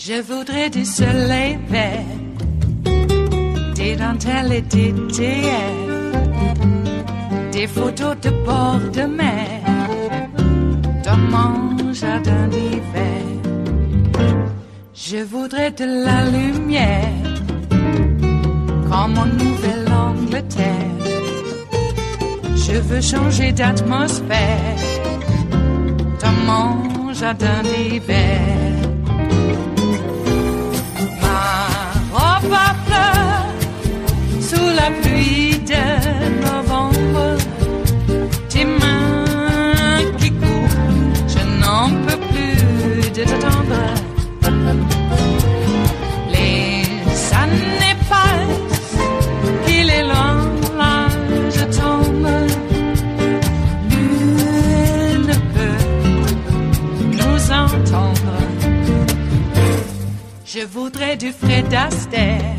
Je voudrais du soleil vert, des dentelles et des théières, des photos de bord de mer, dans mon jardin d'hiver. Je voudrais de la lumière, comme en Nouvelle-Angleterre. Je veux changer d'atmosphère, dans mon jardin d'hiver. Ma fleur, sous la pluie de novembre, tes mains qui courent, je n'en peux plus de t'attendre. Les années passent, qu'il est loin, là je tombe. Nul ne peut nous entendre. Je voudrais du Fred Astaire,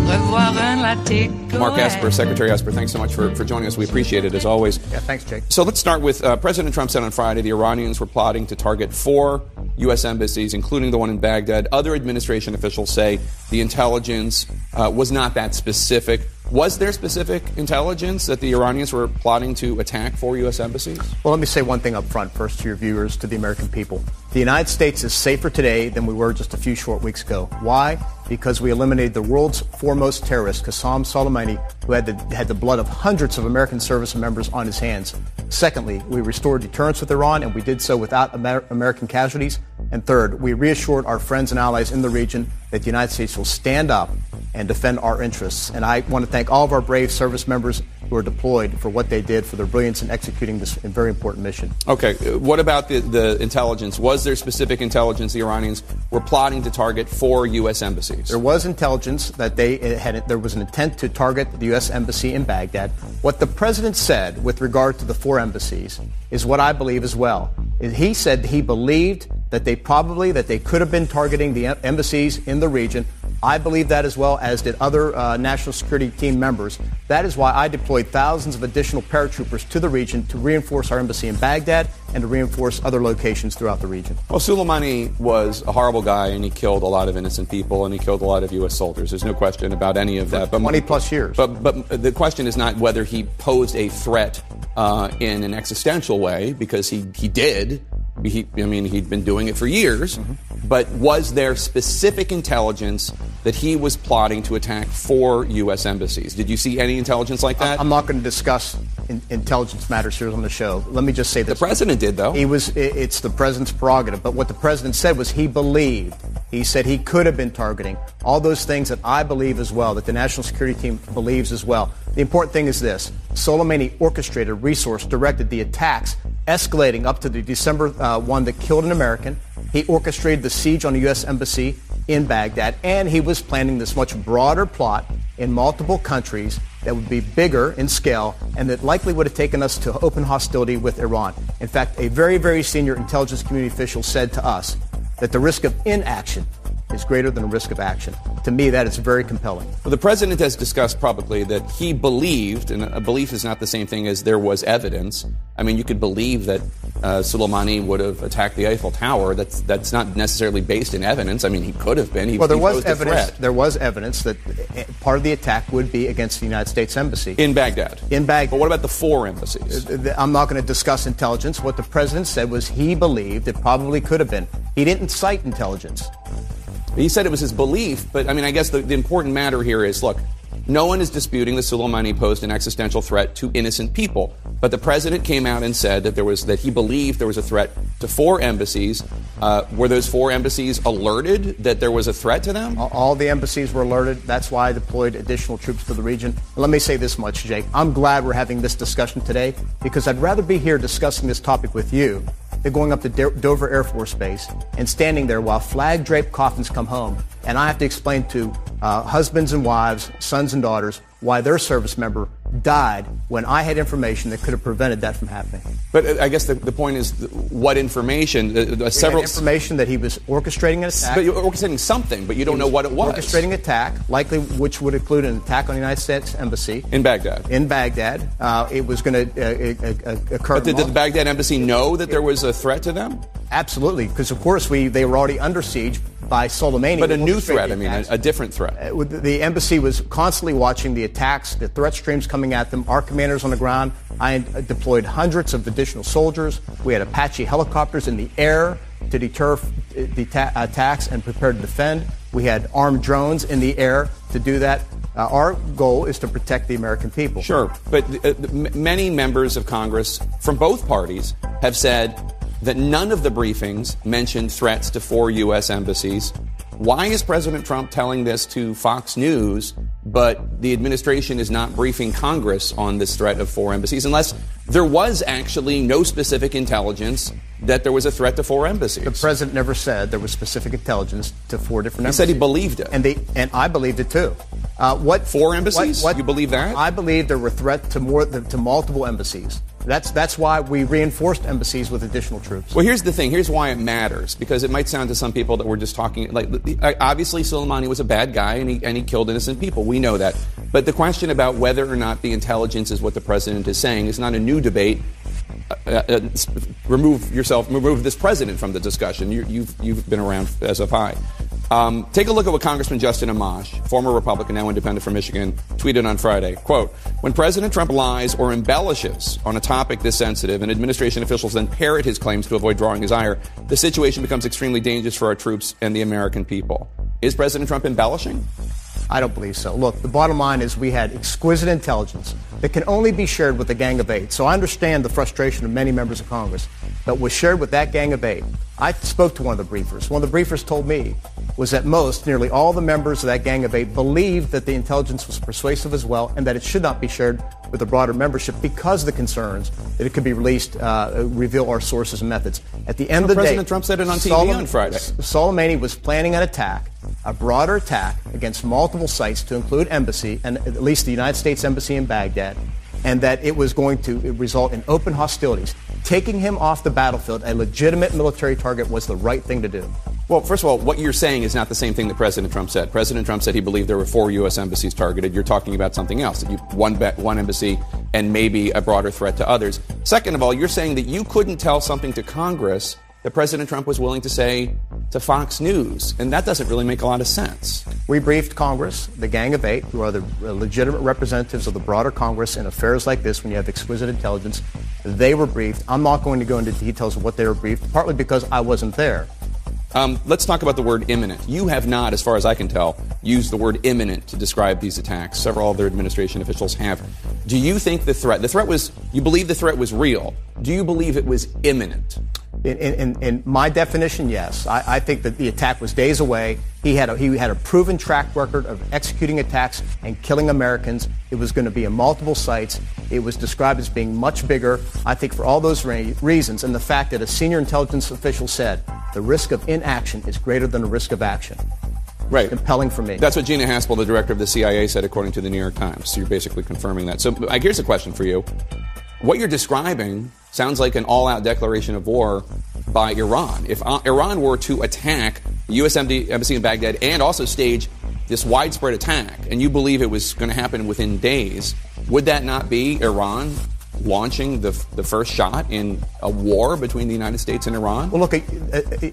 revoir un latte. Mark Esper, Secretary Esper, thanks so much for joining us. We appreciate it, as always. Yeah, thanks, Jake. So let's start with President Trump said on Friday the Iranians were plotting to target 4 U.S. embassies, including the one in Baghdad. Other administration officials say the intelligence was not that specific. Was there specific intelligence that the Iranians were plotting to attack 4 U.S. embassies? Well, let me say one thing up front first to your viewers, to the American people. The United States is safer today than we were just a few short weeks ago. Why? Because we eliminated the world's foremost terrorist, Qasem Soleimani, who had the blood of hundreds of American service members on his hands. Secondly, we restored deterrence with Iran, and we did so without American casualties. And third, we reassured our friends and allies in the region that the United States will stand up and defend our interests. And I want to thank all of our brave service members who are deployed for what they did, for their brilliance in executing this very important mission. Okay. What about the intelligence? Was there specific intelligence the Iranians were plotting to target 4 U.S. embassies? There was intelligence that there was an intent to target the U.S. embassy in Baghdad. What the president said with regard to the 4 embassies is what I believe as well. He said he believed that they could have been targeting the embassies in the region. I believe that as well, as did other national security team members. That is why I deployed thousands of additional paratroopers to the region to reinforce our embassy in Baghdad and to reinforce other locations throughout the region. Well, Soleimani was a horrible guy, and he killed a lot of innocent people, and he killed a lot of U.S. soldiers. There's no question about any of that. For 20-plus years. But the question is not whether he posed a threat in an existential way, because he did. He'd been doing it for years. Mm-hmm. But was there specific intelligence that he was plotting to attack 4 U.S. embassies? Did you see any intelligence like that? I'm not going to discuss intelligence matters here on the show. Let me just say this. The president did, though. It's the president's prerogative. But what the president said was he believed. He said he could have been targeting all those things that I believe as well, that the national security team believes as well. The important thing is this. Soleimani orchestrated, resourced, directed the attacks, escalating up to the December one that killed an American. He orchestrated the siege on the U.S. embassy in Baghdad, and he was planning this much broader plot in multiple countries that would be bigger in scale and that likely would have taken us to open hostility with Iran. In fact, a very, very senior intelligence community official said to us that the risk of inaction is greater than the risk of action. To me, that is very compelling. Well, the president has discussed publicly that he believed, and a belief is not the same thing as there was evidence. I mean, you could believe that Soleimani would have attacked the Eiffel Tower. That's not necessarily based in evidence. I mean, he could have been. There was evidence. There was evidence that part of the attack would be against the United States Embassy in Baghdad. In Baghdad. But what about the 4 embassies? I'm not going to discuss intelligence. What the president said was he believed it probably could have been. He didn't cite intelligence. He said it was his belief, but I mean, I guess the important matter here is, look, no one is disputing that Soleimani posed an existential threat to innocent people. But the president came out and said that he believed there was a threat to 4 embassies. Were those 4 embassies alerted that there was a threat to them? All the embassies were alerted. That's why I deployed additional troops to the region. Let me say this much, Jake. I'm glad we're having this discussion today because I'd rather be here discussing this topic with you than going up to Dover Air Force Base and standing there while flag-draped coffins come home. And I have to explain to husbands and wives, sons and daughters, why their service member died when I had information that could have prevented that from happening. But I guess the point is, what information? Several information that he was orchestrating an attack. But you're orchestrating something, but you don't know what it was. Orchestrating an attack, likely which would include an attack on the United States Embassy. In Baghdad. It was going to occur. But did the Baghdad Embassy know that there was a threat to them? Absolutely, because, of course, they were already under siege by Soleimani. But a new threat, a different threat. The embassy was constantly watching the attacks, the threat streams coming at them. Our commanders on the ground, I deployed hundreds of additional soldiers. We had Apache helicopters in the air to deter attacks and prepare to defend. We had armed drones in the air to do that. Our goal is to protect the American people. Sure, but many members of Congress from both parties have said that none of the briefings mentioned threats to 4 U.S. embassies. Why is President Trump telling this to Fox News, but the administration is not briefing Congress on this threat of 4 embassies, unless there was actually no specific intelligence that there was a threat to 4 embassies? The president never said there was specific intelligence to 4 different embassies. He said he believed it. And I believed it too. 4 embassies? You believe that? I believe there were threats to multiple embassies. That's why we reinforced embassies with additional troops. Well, here's the thing. Here's why it matters. Because it might sound to some people that we're just talking, obviously Soleimani was a bad guy and he killed innocent people. We know that. But the question about whether or not the intelligence is what the president is saying is not a new debate. Remove this president from the discussion. You've been around as have I. Take a look at what Congressman Justin Amash, former Republican, now independent from Michigan, tweeted on Friday. Quote, when President Trump lies or embellishes on a topic this sensitive and administration officials then parrot his claims to avoid drawing his ire, the situation becomes extremely dangerous for our troops and the American people. Is President Trump embellishing? I don't believe so. Look, the bottom line is we had exquisite intelligence that can only be shared with the Gang of 8. So I understand the frustration of many members of Congress that was shared with that Gang of 8. I spoke to one of the briefers. One of the briefers told me was that nearly all the members of that Gang of 8 believed that the intelligence was persuasive as well and that it should not be shared with the broader membership because of the concerns that it could be released, reveal our sources and methods. At the end of the day, President Trump said it on TV on Friday. Soleimani was planning an attack, a broader attack against multiple sites to include embassy, and at least the United States Embassy in Baghdad, and that it was going to result in open hostilities. Taking him off the battlefield, a legitimate military target, was the right thing to do. Well, first of all, what you're saying is not the same thing that President Trump said. President Trump said he believed there were 4 U.S. embassies targeted. You're talking about something else, one embassy and maybe a broader threat to others. Second of all, you're saying that you couldn't tell something to Congress that President Trump was willing to say to Fox News, and that doesn't really make a lot of sense. We briefed Congress, the Gang of 8, who are the legitimate representatives of the broader Congress in affairs like this when you have exquisite intelligence. They were briefed. I'm not going to go into details of what they were briefed, partly because I wasn't there. Let's talk about the word imminent. You have not, as far as I can tell, used the word imminent to describe these attacks. Several other administration officials have. Do you think you believe the threat was real? Do you believe it was imminent? In my definition, yes. I think that the attack was days away. He had a proven track record of executing attacks and killing Americans. It was going to be in multiple sites. It was described as being much bigger. I think for all those reasons, and the fact that a senior intelligence official said the risk of inaction is greater than the risk of action. Right. Compelling for me. That's what Gina Haspel, the director of the CIA, said, according to the New York Times. So you're basically confirming that. So here's a question for you. What you're describing sounds like an all-out declaration of war by Iran. If Iran were to attack the U.S. Embassy in Baghdad and also stage this widespread attack, and you believe it was going to happen within days, would that not be Iran launching the first shot in a war between the United States and Iran? Well, look,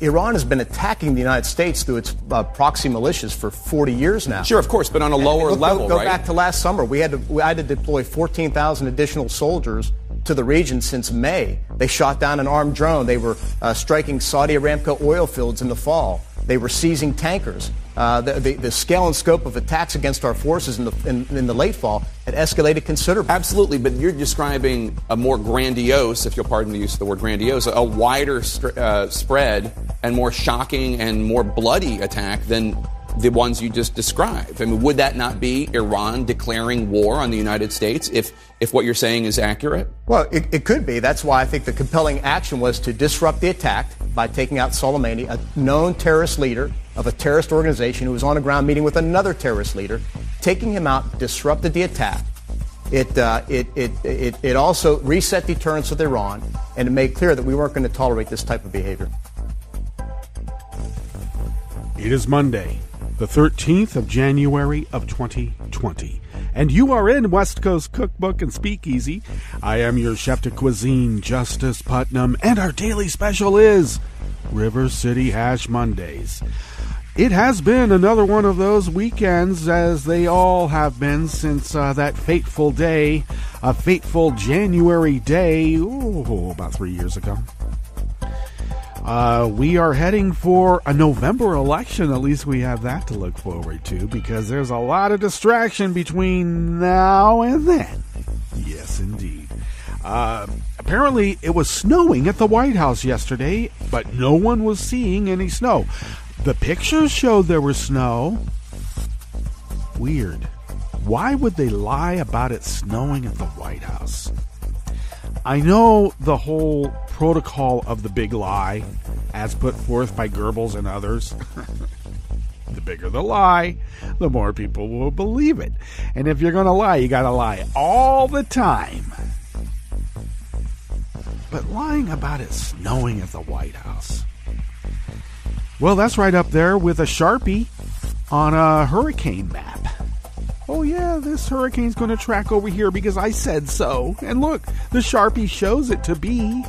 Iran has been attacking the United States through its proxy militias for 40 years now. Sure, of course, but on a lower level, go right? Go back to last summer. I had to deploy 14,000 additional soldiers to the region since May. They shot down an armed drone. They were striking Saudi Aramco oil fields in the fall. They were seizing tankers. The scale and scope of attacks against our forces in the late fall had escalated considerably. Absolutely, but you're describing a more grandiose, if you'll pardon the use of the word grandiose, a wider spread and more shocking and more bloody attack than the ones you just described. I mean, would that not be Iran declaring war on the United States if what you're saying is accurate? Well, it could be. That's why I think the compelling action was to disrupt the attack by taking out Soleimani, a known terrorist leader of a terrorist organization who was on the ground meeting with another terrorist leader, Taking him out disrupted the attack. It also reset deterrence with Iran, and it made clear that we weren't going to tolerate this type of behavior. It is Monday, the 13th of January of 2020, and you are in West Coast Cookbook and Speakeasy. I am your chef de cuisine, Justice Putnam, and our daily special is River City Hash Mondays. It has been another one of those weekends, as they all have been since that fateful day, a fateful January day, about 3 years ago. We are heading for a November election. At least we have that to look forward to, because there's a lot of distraction between now and then. Yes, indeed. Apparently, it was snowing at the White House yesterday, but no one was seeing any snow. The pictures showed there was snow. Weird. Why would they lie about it snowing at the White House? I know the whole protocol of the big lie, as put forth by Goebbels and others. The bigger the lie, the more people will believe it. And if you're going to lie, you got to lie all the time. But lying about it snowing at the White House, well, that's right up there with a Sharpie on a hurricane map. Oh yeah, this hurricane's going to track over here because I said so. And look, the Sharpie shows it to be.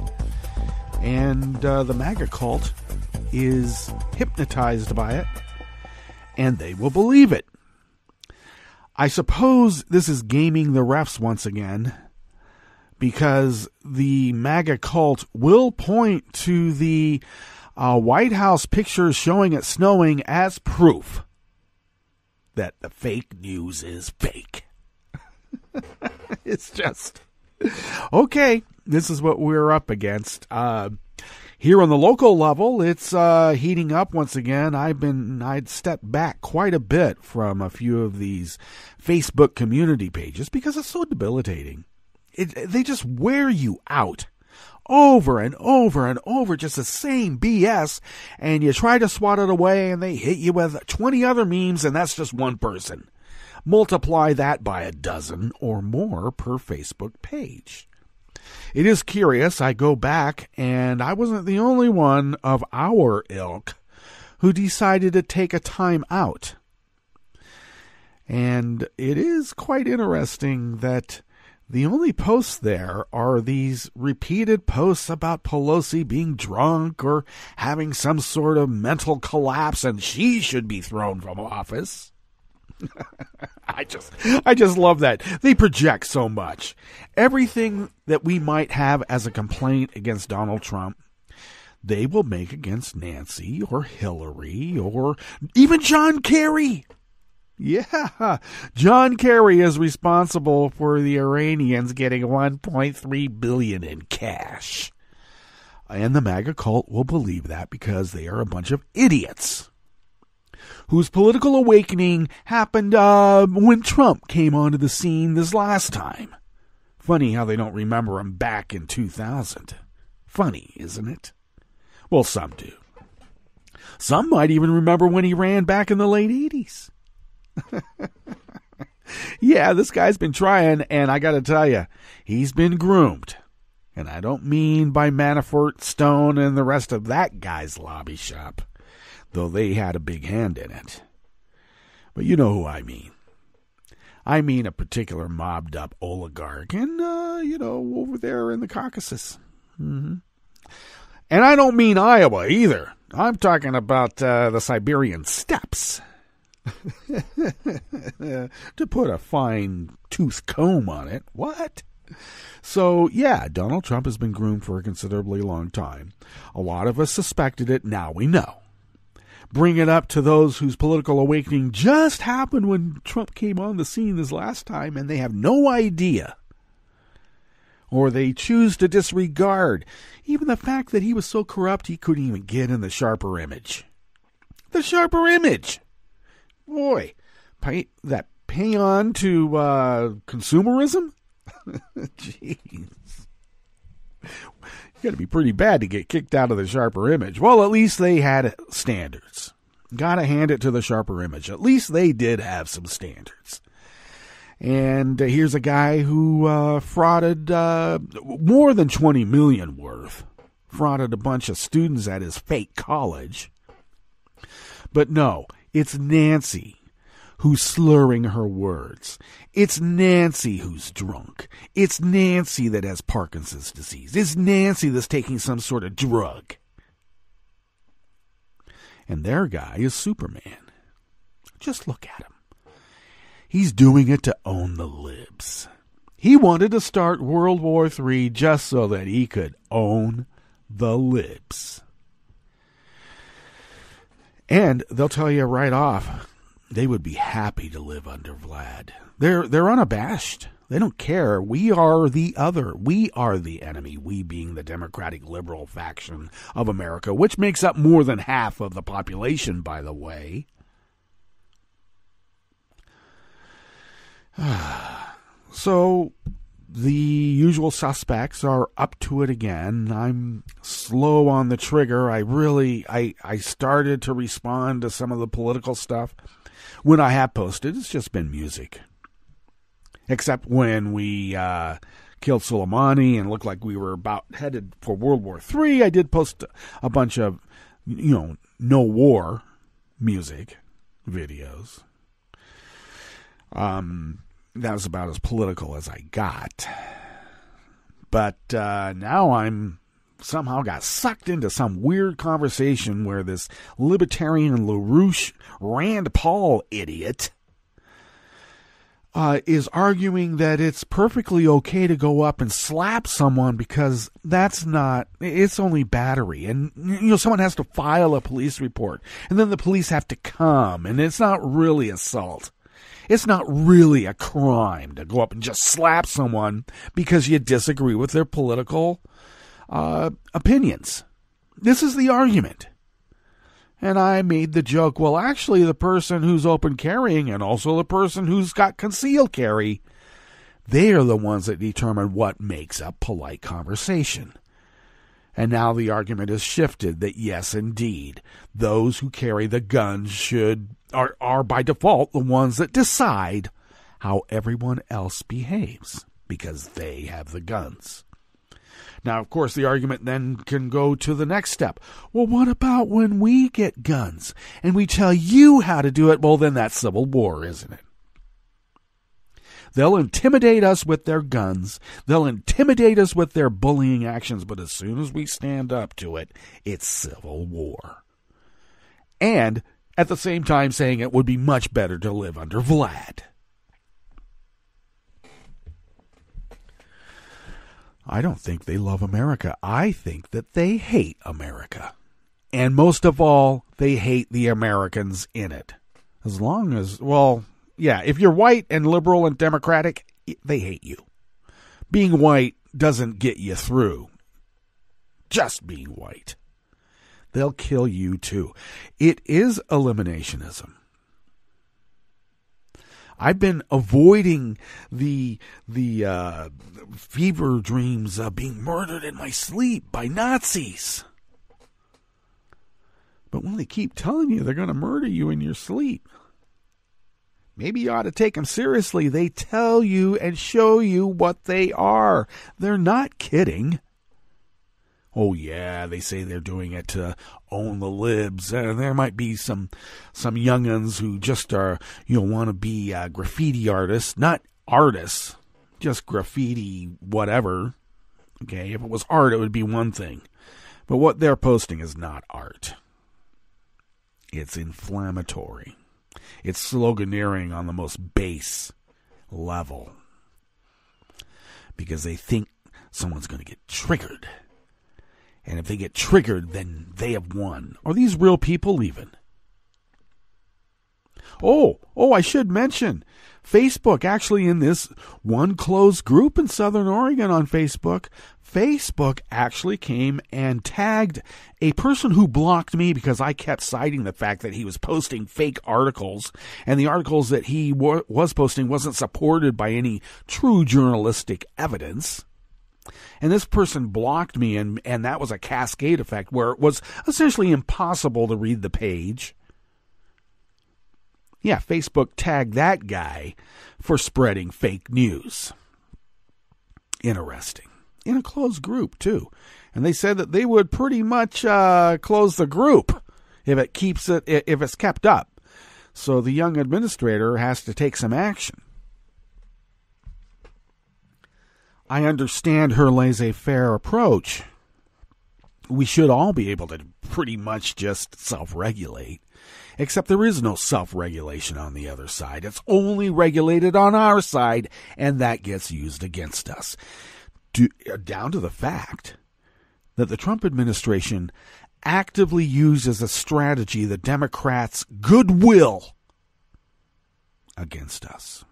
And the MAGA cult is hypnotized by it, and they will believe it. I suppose this is gaming the refs once again, because the MAGA cult will point to the White House pictures showing it snowing as proof that the fake news is fake. It's just, okay, this is what we're up against. Here on the local level, it's heating up once again. I'd stepped back quite a bit from a few of these Facebook community pages because it's so debilitating. They just wear you out. Over and over and over, just the same BS, and you try to swat it away, and they hit you with 20 other memes, and that's just one person. Multiply that by a dozen or more per Facebook page. It is curious, I go back, and I wasn't the only one of our ilk who decided to take a time out. And it is quite interesting that the only posts there are these repeated posts about Pelosi being drunk or having some sort of mental collapse and she should be thrown from office. I just love that. They project so much. Everything that we might have as a complaint against Donald Trump, they will make against Nancy or Hillary or even John Kerry. Yeah, John Kerry is responsible for the Iranians getting $1.3 billion in cash. And the MAGA cult will believe that because they are a bunch of idiots whose political awakening happened when Trump came onto the scene this last time. Funny how they don't remember him back in 2000. Funny, isn't it? Well, some do. Some might even remember when he ran back in the late 80s. Yeah, this guy's been trying, and I got to tell you, he's been groomed. And I don't mean by Manafort, Stone, and the rest of that guy's lobby shop, though they had a big hand in it. But you know who I mean. I mean a particular mobbed-up oligarch, and, over there in the Caucasus. Mm-hmm. And I don't mean Iowa either. I'm talking about the Siberian steppes. To put a fine tooth comb on it. What? So, yeah, Donald Trump has been groomed for a considerably long time. A lot of us suspected it. Now we know. Bring it up to those whose political awakening just happened when Trump came on the scene this last time, and they have no idea. Or they choose to disregard even the fact that he was so corrupt he couldn't even get in the sharper image. The sharper image! Boy, that paean to consumerism? Jeez. You got to be pretty bad to get kicked out of the sharper image. Well, at least they had standards. Gotta hand it to the Sharper Image. At least they did have some standards. And here's a guy who frauded more than $20 million worth. Frauded a bunch of students at his fake college. But no, it's Nancy who's slurring her words. It's Nancy who's drunk. It's Nancy that has Parkinson's disease. It's Nancy that's taking some sort of drug. And their guy is Superman. Just look at him. He's doing it to own the libs. He wanted to start World War III just so that he could own the libs. And they'll tell you right off, they would be happy to live under Vlad. They're unabashed. They don't care. We are the other. We are the enemy. We being the Democratic Liberal faction of America, which makes up more than half of the population, by the way. So the usual suspects are up to it again. I'm slow on the trigger. I started to respond to some of the political stuff. When I have posted, it's just been music. Except when we killed Soleimani and looked like we were about headed for World War III, I did post a bunch of, no war music videos. That was about as political as I got. But now I'm somehow got sucked into some weird conversation where this libertarian LaRouche Rand Paul idiot is arguing that it's perfectly okay to go up and slap someone because it's only battery. And, someone has to file a police report. And then the police have to come. And it's not really assault. It's not really a crime to go up and just slap someone because you disagree with their political opinions. This is the argument. And I made the joke, well, actually, the person who's open carrying and also the person who's got concealed carry, they are the ones that determine what makes a polite conversation. And now the argument is shifted that, yes, indeed, those who carry the guns are by default the ones that decide how everyone else behaves because they have the guns. Now, of course, the argument then can go to the next step. Well, what about when we get guns and we tell you how to do it? Well, then that's civil war, isn't it? They'll intimidate us with their guns. They'll intimidate us with their bullying actions. But as soon as we stand up to it, it's civil war. And at the same time saying it would be much better to live under Vlad. I don't think they love America. I think that they hate America. And most of all, they hate the Americans in it. As long as, well, yeah, if you're white and liberal and democratic, they hate you. Being white doesn't get you through. Just being white. They'll kill you too. It is eliminationism. I've been avoiding the fever dreams of being murdered in my sleep by Nazis. But when they keep telling you they're going to murder you in your sleep, maybe you ought to take them seriously. They tell you and show you what they are. They're not kidding. Oh, yeah, they say they're doing it to own the libs. There might be some young'uns who just want to be graffiti artists. Not artists, just graffiti whatever. Okay, if it was art, it would be one thing. But what they're posting is not art. It's inflammatory. It's sloganeering on the most base level. Because they think someone's going to get triggered. And if they get triggered, then they have won. Are these real people even? Oh, I should mention, Facebook, actually in this one closed group in Southern Oregon on Facebook actually came and tagged a person who blocked me because I kept citing the fact that he was posting fake articles, and the articles that he was posting wasn't supported by any true journalistic evidence. And this person blocked me, and that was a cascade effect where it was essentially impossible to read the page. Yeah, Facebook tagged that guy for spreading fake news. Interesting. In a closed group, too. And they said that they would pretty much close the group if it's kept up. So the young administrator has to take some action. I understand her laissez-faire approach. We should all be able to pretty much just self-regulate. Except there is no self-regulation on the other side. It's only regulated on our side, and that gets used against us. Down to the fact that the Trump administration actively uses a strategy the Democrats' goodwill against us.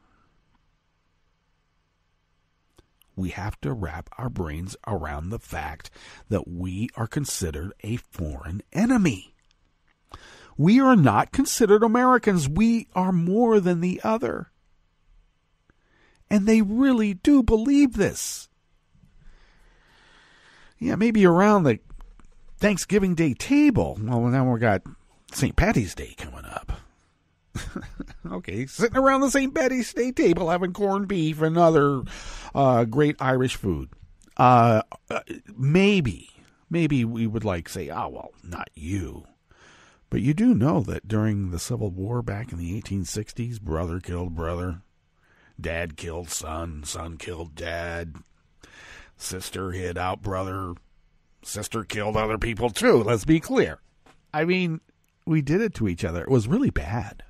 We have to wrap our brains around the fact that we are considered a foreign enemy. We are not considered Americans. We are more than the other. And they really do believe this. Yeah, maybe around the Thanksgiving Day table. Well, now we've got St. Patty's Day coming up. Okay, sitting around the St. Patty's Day table having corned beef and other great Irish food. Maybe we would say, oh, well, not you. But you do know that during the Civil War back in the 1860s, brother killed brother, dad killed son, son killed dad, sister hid out brother, sister killed other people too, let's be clear. I mean, we did it to each other. It was really bad.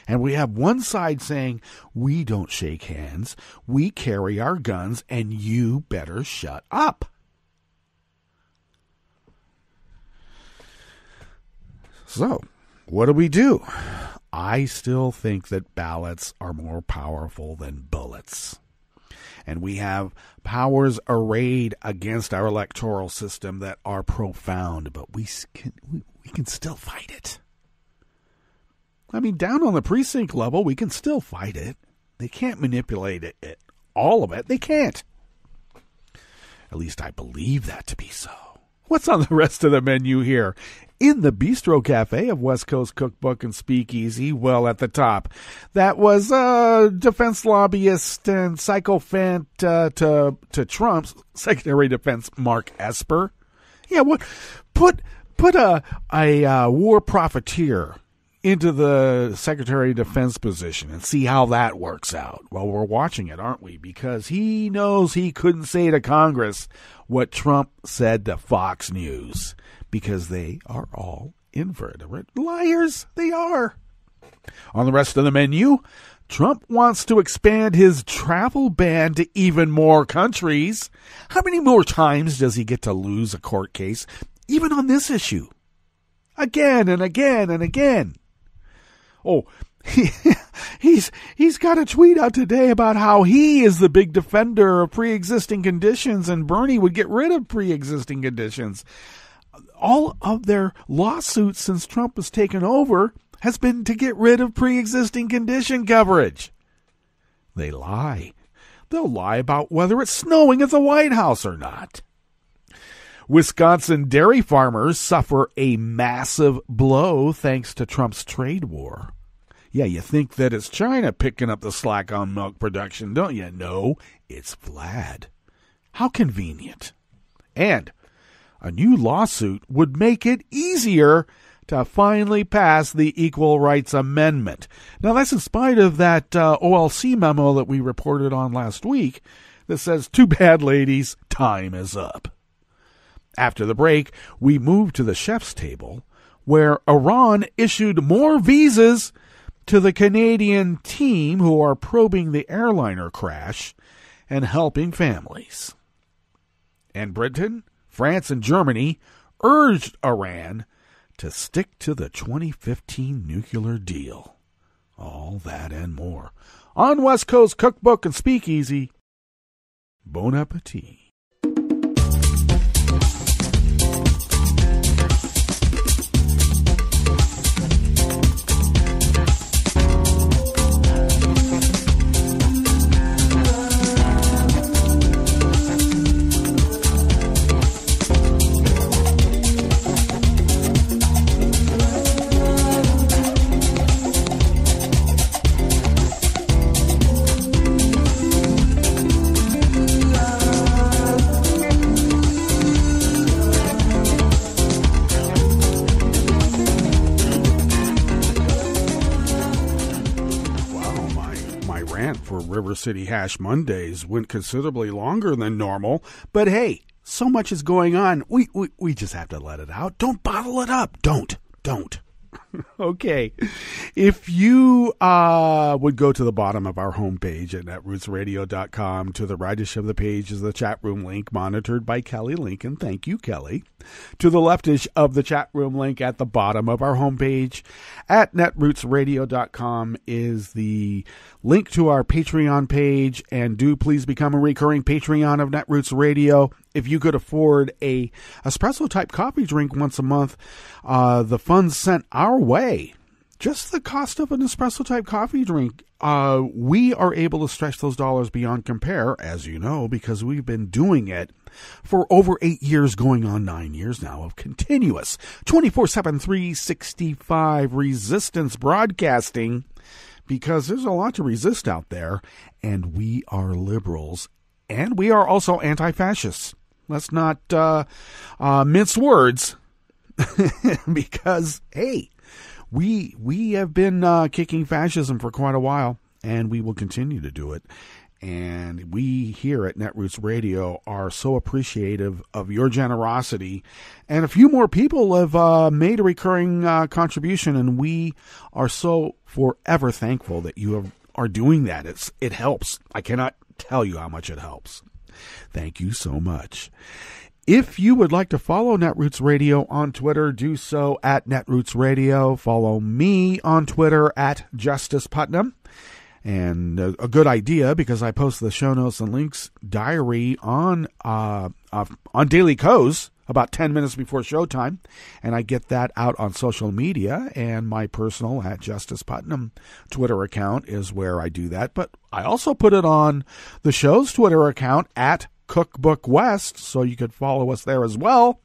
And we have one side saying, we don't shake hands, we carry our guns, and you better shut up. So, what do? I still think that ballots are more powerful than bullets. And we have powers arrayed against our electoral system that are profound, but we can still fight it. I mean, down on the precinct level, we can still fight it. They can't manipulate it, all of it. They can't. At least I believe that to be so. What's on the rest of the menu here? In the Bistro Cafe of West Coast Cookbook and Speakeasy, well, at the top, that was defense lobbyist and sycophant to Trump's Secretary of Defense Mark Esper. Yeah, what? Put a war profiteer into the Secretary of Defense position and see how that works out. Well, we're watching it, aren't we? Because he knows he couldn't say to Congress what Trump said to Fox News. Because they are all inveterate liars. They are. On the rest of the menu, Trump wants to expand his travel ban to even more countries. How many more times does he get to lose a court case, even on this issue? Again and again and again. Oh, he's got a tweet out today about how he is the big defender of pre-existing conditions and Bernie would get rid of pre-existing conditions. All of their lawsuits since Trump has taken over has been to get rid of pre-existing condition coverage. They lie. They'll lie about whether it's snowing at the White House or not. Wisconsin dairy farmers suffer a massive blow thanks to Trump's trade war. Yeah, you think that it's China picking up the slack on milk production, don't you? No, it's Vlad. How convenient. And a new lawsuit would make it easier to finally pass the Equal Rights Amendment. Now, that's in spite of that OLC memo that we reported on last week that says, too bad, ladies, time is up. After the break, we move to the chef's table, where Iran issued more visas to the Canadian team who are probing the airliner crash and helping families. And Britain, France, and Germany urged Iran to stick to the 2015 nuclear deal. All that and more on West Coast Cookbook and Speakeasy. Bon appetit. rant for River City Hash Mondays went considerably longer than normal, but hey, so much is going on. We just have to let it out. Don't bottle it up. Don't. Okay. If you would go to the bottom of our homepage at netrootsradio.com, to the rightish of the page is the chat room link monitored by Kelly Lincoln. Thank you, Kelly. To the leftish of the chat room link at the bottom of our homepage at netrootsradio.com is the link to our Patreon page, and do please become a recurring Patreon of Netroots Radio. If you could afford a espresso type coffee drink once a month, the funds sent our way, just the cost of an espresso type coffee drink, we are able to stretch those dollars beyond compare, as you know, because we've been doing it for over 8 years, going on 9 years now of continuous 24/7, 365 resistance broadcasting, because there's a lot to resist out there, and we are liberals, and we are also anti-fascists. Let's not mince words, because, hey, we have been kicking fascism for quite a while, and we will continue to do it. And we here at Netroots Radio are so appreciative of your generosity. And a few more people have made a recurring contribution, and we are so forever thankful that you are doing that. It helps. I cannot tell you how much it helps. Thank you so much. If you would like to follow Netroots Radio on Twitter, do so at Netroots Radio. Follow me on Twitter at Justice Putnam. And a good idea, because I post the show notes and links diary on Daily Co's about 10 minutes before showtime, and I get that out on social media, and my personal at Justice Putnam Twitter account is where I do that. But I also put it on the show's Twitter account at Cookbook West, so you could follow us there as well.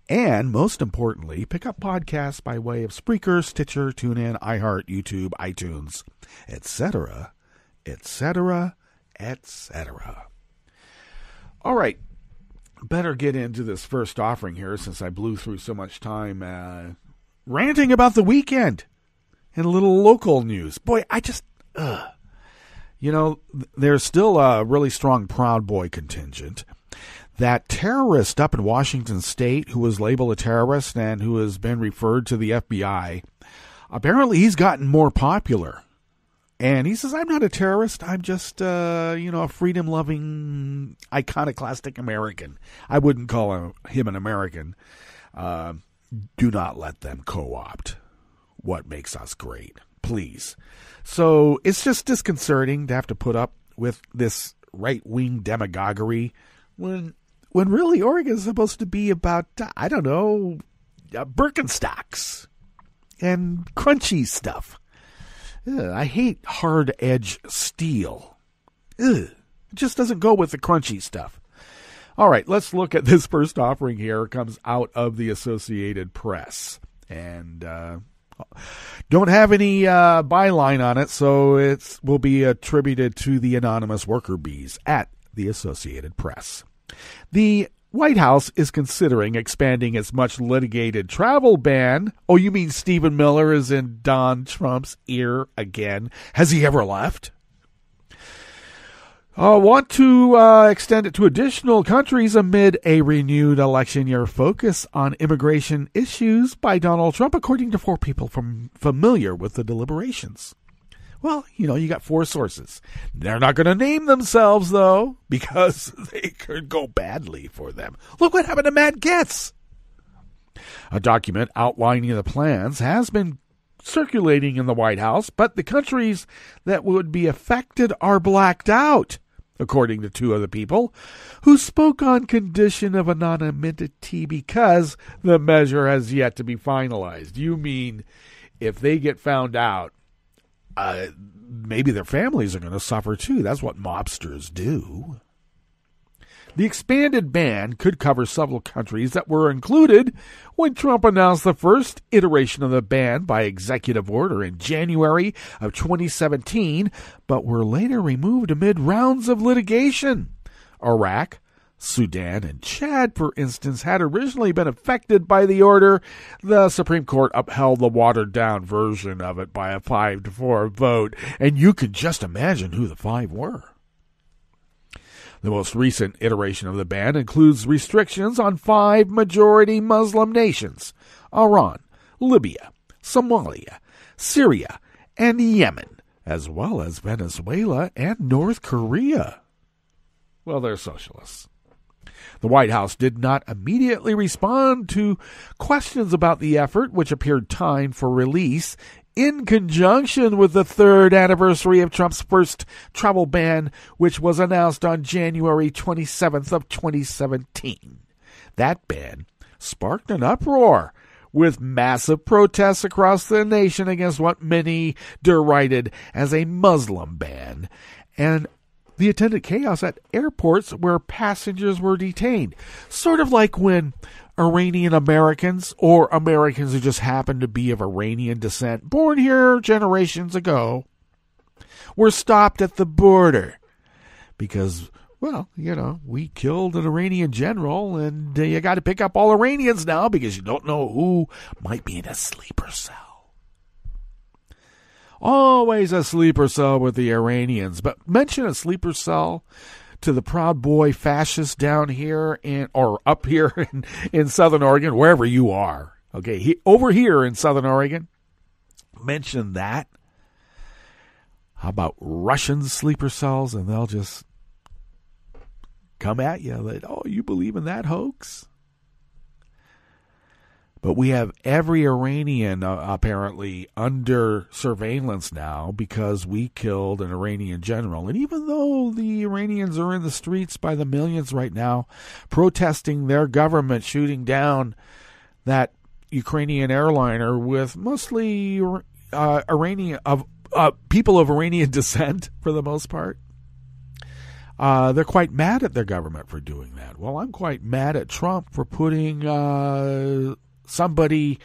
And most importantly, pick up podcasts by way of Spreaker, Stitcher, TuneIn, iHeart, YouTube, iTunes, etc., etc., etc. All right, better get into this first offering here, since I blew through so much time ranting about the weekend and a little local news. Boy, there's still a really strong Proud Boy contingent. That terrorist up in Washington State who was labeled a terrorist and who has been referred to the FBI, apparently he's gotten more popular. And he says, I'm not a terrorist. I'm just, a freedom-loving, iconoclastic American. I wouldn't call him an American. Do not let them co-opt what makes us great, please. So it's just disconcerting to have to put up with this right-wing demagoguery when really Oregon's supposed to be about, Birkenstocks and crunchy stuff. I hate hard-edge steel. It just doesn't go with the crunchy stuff. All right, let's look at this first offering here. It comes out of the Associated Press. And don't have any byline on it, so it will be attributed to the anonymous worker bees at the Associated Press. The White House is considering expanding its much-litigated travel ban. Oh, you mean Stephen Miller is in Don Trump's ear again? Has he ever left? Want to extend it to additional countries amid a renewed election year focus on immigration issues by Donald Trump, according to 4 people familiar with the deliberations. Well, you got 4 sources. They're not going to name themselves, though, because they could go badly for them. Look what happened to Matt Gaetz. A document outlining the plans has been circulating in the White House, but the countries that would be affected are blacked out, according to 2 other people who spoke on condition of anonymity because the measure has yet to be finalized. You mean if they get found out, maybe their families are going to suffer too. That's what mobsters do. The expanded ban could cover several countries that were included when Trump announced the first iteration of the ban by executive order in January of 2017, but were later removed amid rounds of litigation. Iraq, Sudan and Chad, for instance, had originally been affected by the order. The Supreme Court upheld the watered-down version of it by a 5-4 vote, and you can just imagine who the 5 were. The most recent iteration of the ban includes restrictions on 5 majority Muslim nations: Iran, Libya, Somalia, Syria, and Yemen, as well as Venezuela and North Korea. Well, they're socialists. The White House did not immediately respond to questions about the effort, which appeared timed for release in conjunction with the 3rd anniversary of Trump's first travel ban, which was announced on January 27th of 2017. That ban sparked an uproar, with massive protests across the nation against what many derided as a Muslim ban, and the attendant chaos at airports where passengers were detained. Sort of like when Iranian Americans, or Americans who just happen to be of Iranian descent, born here generations ago, were stopped at the border because, well, you know, we killed an Iranian general, and you got to pick up all Iranians now because you don't know who might be in a sleeper cell. Always a sleeper cell with the Iranians. But mention a sleeper cell to the Proud Boy fascists down here or up here in Southern Oregon, wherever you are. Okay, over here in Southern Oregon, mention that. How about Russian sleeper cells, and they'll just come at you that, oh, you believe in that hoax? But we have every Iranian apparently under surveillance now because we killed an Iranian general. And even though the Iranians are in the streets by the millions right now, protesting their government shooting down that Ukrainian airliner with mostly Iranian people of Iranian descent for the most part, they're quite mad at their government for doing that. Well, I'm quite mad at Trump for putting somebody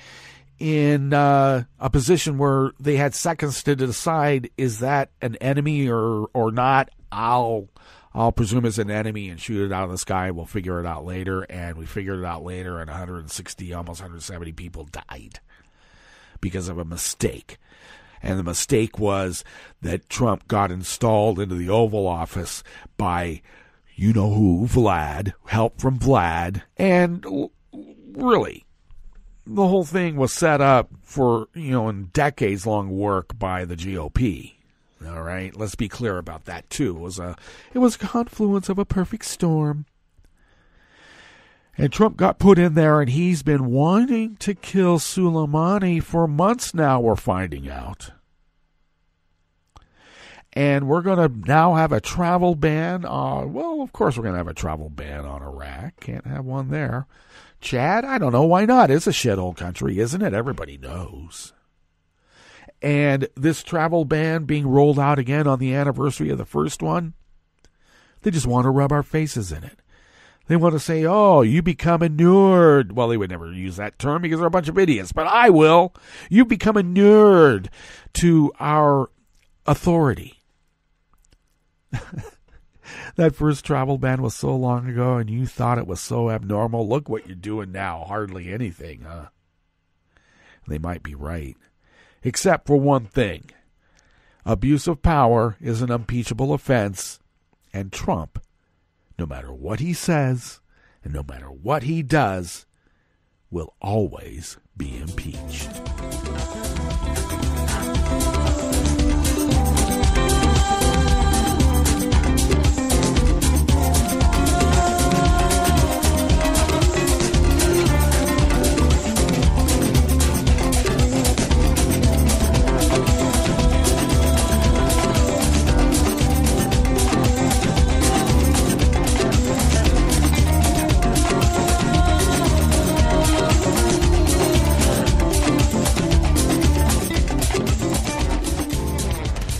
in a position where they had seconds to decide, is that an enemy or not? I'll presume it's an enemy and shoot it out of the sky. We'll figure it out later. And we figured it out later, and 160, almost 170 people died because of a mistake. And the mistake was that Trump got installed into the Oval Office by you-know-who, Vlad, help from Vlad, and really, the whole thing was set up for, in decades-long work by the GOP. All right, let's be clear about that too. It was a confluence of a perfect storm. And Trump got put in there, and he's been wanting to kill Soleimani for months now, we're finding out. And we're going to now have a travel ban on, well, of course we're going to have a travel ban on Iraq. Can't have one there. Chad, I don't know, why not? It's a shithole country, isn't it? Everybody knows. And this travel ban being rolled out again on the anniversary of the first one, they just want to rub our faces in it. They want to say, oh, you become inured. Well, they would never use that term because they're a bunch of idiots, but I will. You become inured to our authority. That first travel ban was so long ago, and you thought it was so abnormal. Look what you're doing now. Hardly anything, huh? They might be right. Except for one thing. Abuse of power is an unimpeachable offense, and Trump, no matter what he says and no matter what he does, will always be impeached.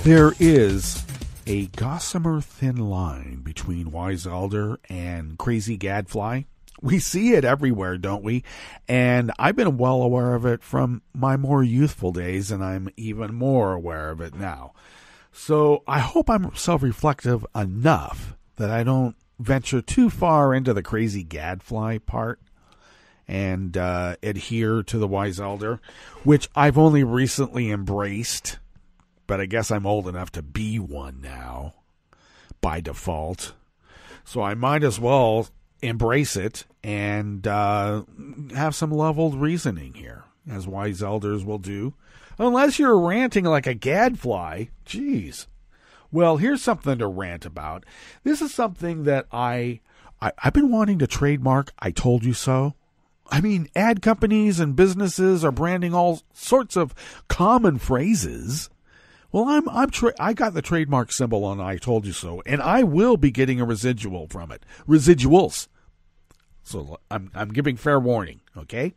There is a gossamer thin line between wise elder and crazy gadfly. We see it everywhere, don't we? And I've been well aware of it from my more youthful days, and I'm even more aware of it now. So I hope I'm self-reflective enough that I don't venture too far into the crazy gadfly part and adhere to the wise elder, which I've only recently embraced, but I guess I'm old enough to be one now by default. So I might as well embrace it and have some leveled reasoning here, as wise elders will do. Unless you're ranting like a gadfly. Jeez. Well, here's something to rant about. This is something that I've been wanting to trademark. I told you so. I mean, ad companies and businesses are branding all sorts of common phrases. Well, I got the trademark symbol on I told you so, and I will be getting a residual from it. Residuals. So I'm giving fair warning, okay?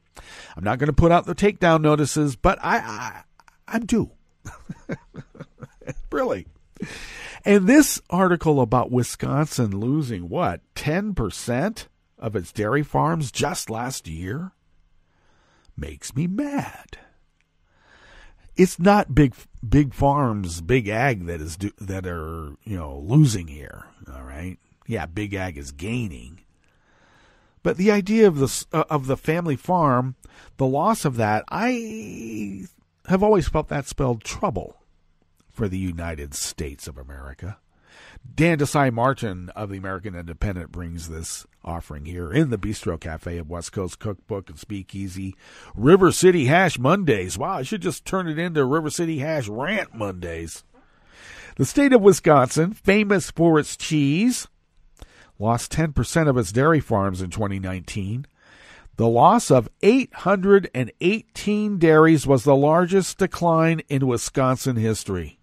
I'm not going to put out the takedown notices, but I'm due. Really. And this article about Wisconsin losing, 10% of its dairy farms just last year makes me mad. It's not big farms, big ag that are losing here. All right, yeah, big ag is gaining, but the idea of the family farm, the loss of that, I have always felt that spelled trouble for the United States of America. Dan Desai Martin of the American Independent brings this offering here in the Bistro Cafe of West Coast Cookbook and Speakeasy. River City Hash Mondays. Wow, I should just turn it into River City Hash Rant Mondays. The state of Wisconsin, famous for its cheese, lost 10% of its dairy farms in 2019. The loss of 818 dairies was the largest decline in Wisconsin history.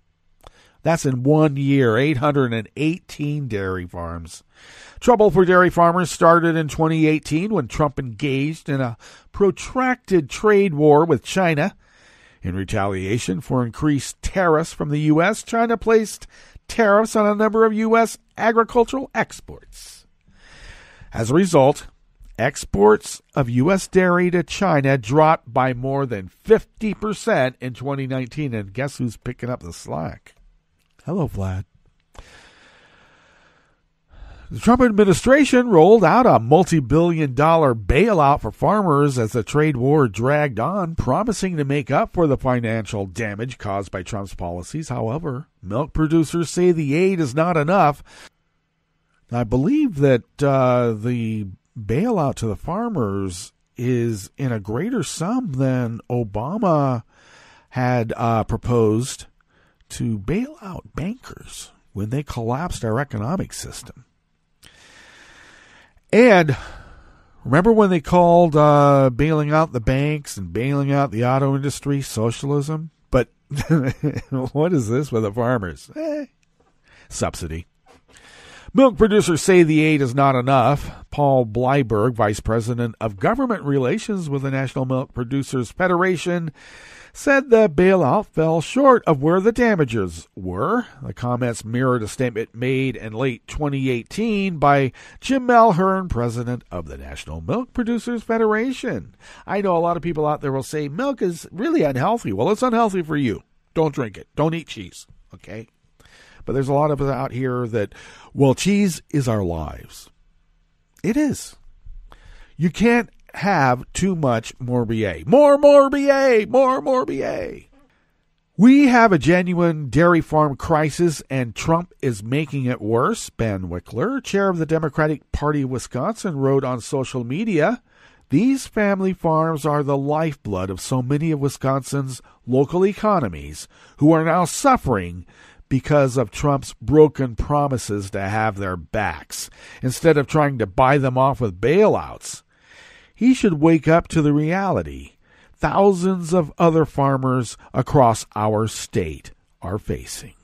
That's in 1 year, 818 dairy farms. Trouble for dairy farmers started in 2018 when Trump engaged in a protracted trade war with China. In retaliation for increased tariffs from the U.S., China placed tariffs on a number of U.S. agricultural exports. As a result, exports of U.S. dairy to China dropped by more than 50% in 2019. And guess who's picking up the slack? Hello, Vlad. The Trump administration rolled out a multi-billion-dollar bailout for farmers as the trade war dragged on, promising to make up for the financial damage caused by Trump's policies. However, milk producers say the aid is not enough. I believe that the bailout to the farmers is in a greater sum than Obama had proposed to bail out bankers when they collapsed our economic system. And remember when they called bailing out the banks and bailing out the auto industry socialism? But what is this with the farmers? Subsidy. Milk producers say the aid is not enough. Paul Bleiberg, Vice President of Government Relations with the National Milk Producers Federation, said the bailout fell short of where the damages were. The comments mirrored a statement made in late 2018 by Jim Mulhern, president of the National Milk Producers Federation. I know a lot of people out there will say milk is really unhealthy. Well, it's unhealthy for you. Don't drink it. Don't eat cheese. Okay? But there's a lot of us out here that, well, cheese is our lives. It is. You can't have too much Morbier. More Morbier. We have a genuine dairy farm crisis, and Trump is making it worse. Ben Wickler, chair of the Democratic Party of Wisconsin, wrote on social media, "These family farms are the lifeblood of so many of Wisconsin's local economies who are now suffering because of Trump's broken promises to have their backs, instead of trying to buy them off with bailouts. He should wake up to the reality thousands of other farmers across our state are facing."